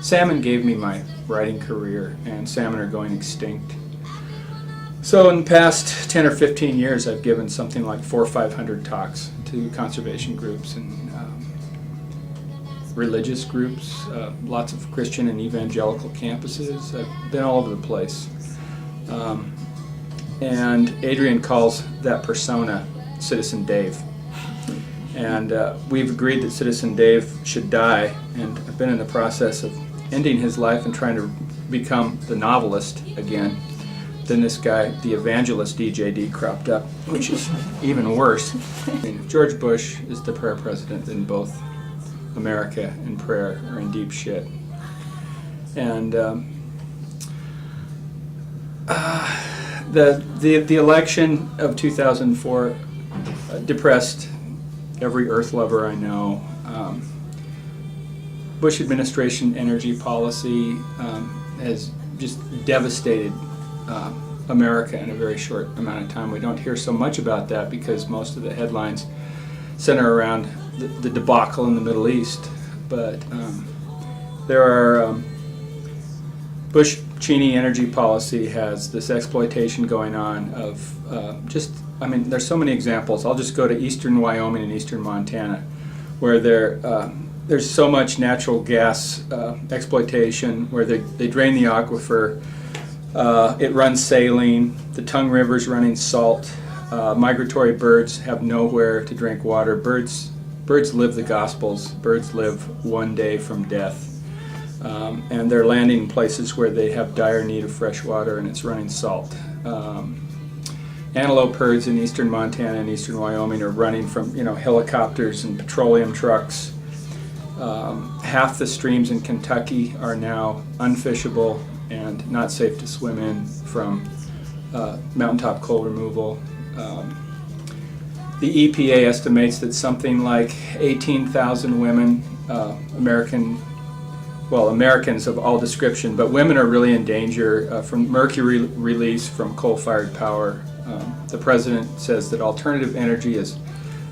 salmon gave me my writing career, and salmon are going extinct. So in the past 10 or 15 years, I've given something like 400 or 500 talks to conservation groups and religious groups, lots of Christian and evangelical campuses. I've been all over the place. And Adrian calls that persona Citizen Dave. And we've agreed that Citizen Dave should die, and I've been in the process of ending his life and trying to become the novelist again. Then this guy, the evangelist DJD, cropped up, which is even worse. I mean, George Bush is the prayer president, then both America and prayer are in deep shit. And the election of 2004 depressed every Earth lover I know. Bush administration energy policy has just devastated America in a very short amount of time. We don't hear so much about that because most of the headlines center around the debacle in the Middle East. But there are Bush-Cheney energy policy has this exploitation going on of there's so many examples. I'll just go to eastern Wyoming and eastern Montana, where there's so much natural gas exploitation, where they drain the aquifer. It runs saline. The Tongue River's running salt. Migratory birds have nowhere to drink water. Birds live the Gospels. Birds live one day from death. And they're landing in places where they have dire need of fresh water, and it's running salt. Antelope herds in eastern Montana and eastern Wyoming are running from helicopters and petroleum trucks. Half the streams in Kentucky are now unfishable and not safe to swim in from mountaintop coal removal. The EPA estimates that something like 18,000 women, Americans of all description, but women are really in danger from mercury release from coal-fired power. The president says that alternative energy is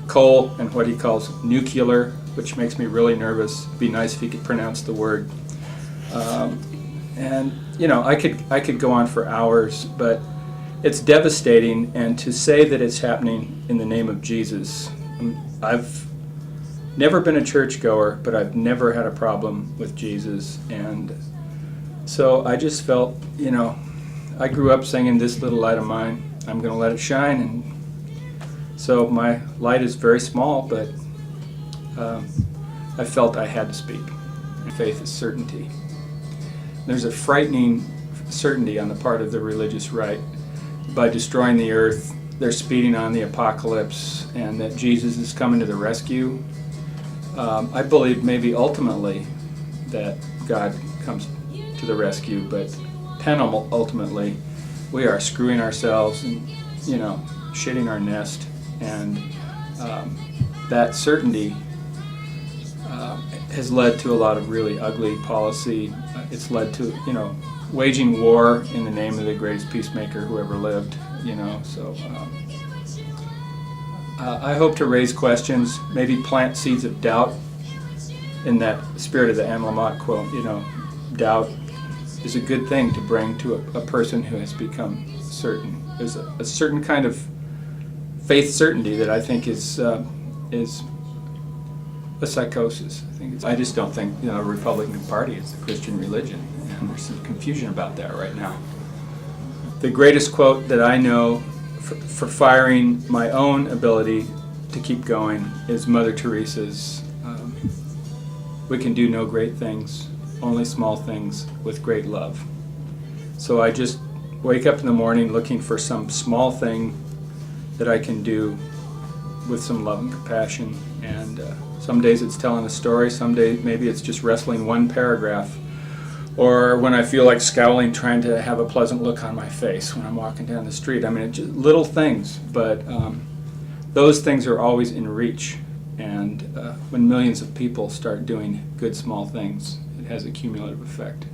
coal and what he calls nuclear, which makes me really nervous. It'd be nice if he could pronounce the word. I could go on for hours, but it's devastating, and to say that it's happening in the name of Jesus. I've never been a churchgoer, but I've never had a problem with Jesus, and so I just felt, I grew up singing "This Little Light of Mine, I'm going to let it shine," and so my light is very small, but I felt I had to speak. Faith is certainty. There's a frightening certainty on the part of the religious right. By destroying the earth, they're speeding on the apocalypse, and that Jesus is coming to the rescue. I believe maybe ultimately that God comes to the rescue, but ultimately we are screwing ourselves and shitting our nest, and that certainty has led to a lot of really ugly policy. It's led to waging war in the name of the greatest peacemaker who ever lived. So I hope to raise questions, maybe plant seeds of doubt in that spirit of the Anne Lamott quote. Doubt is a good thing to bring to a person who has become certain. There's a certain kind of faith certainty that I think is a psychosis. I just don't think the Republican Party is the Christian religion, and there's some confusion about that right now. The greatest quote that I know for firing my own ability to keep going is Mother Teresa's, "We can do no great things, only small things with great love." So I just wake up in the morning looking for some small thing that I can do with some love and compassion, and some days it's telling a story, some days maybe it's just wrestling one paragraph, or when I feel like scowling, trying to have a pleasant look on my face when I'm walking down the street. I mean, it's just little things, but those things are always in reach, and when millions of people start doing good small things, it has a cumulative effect.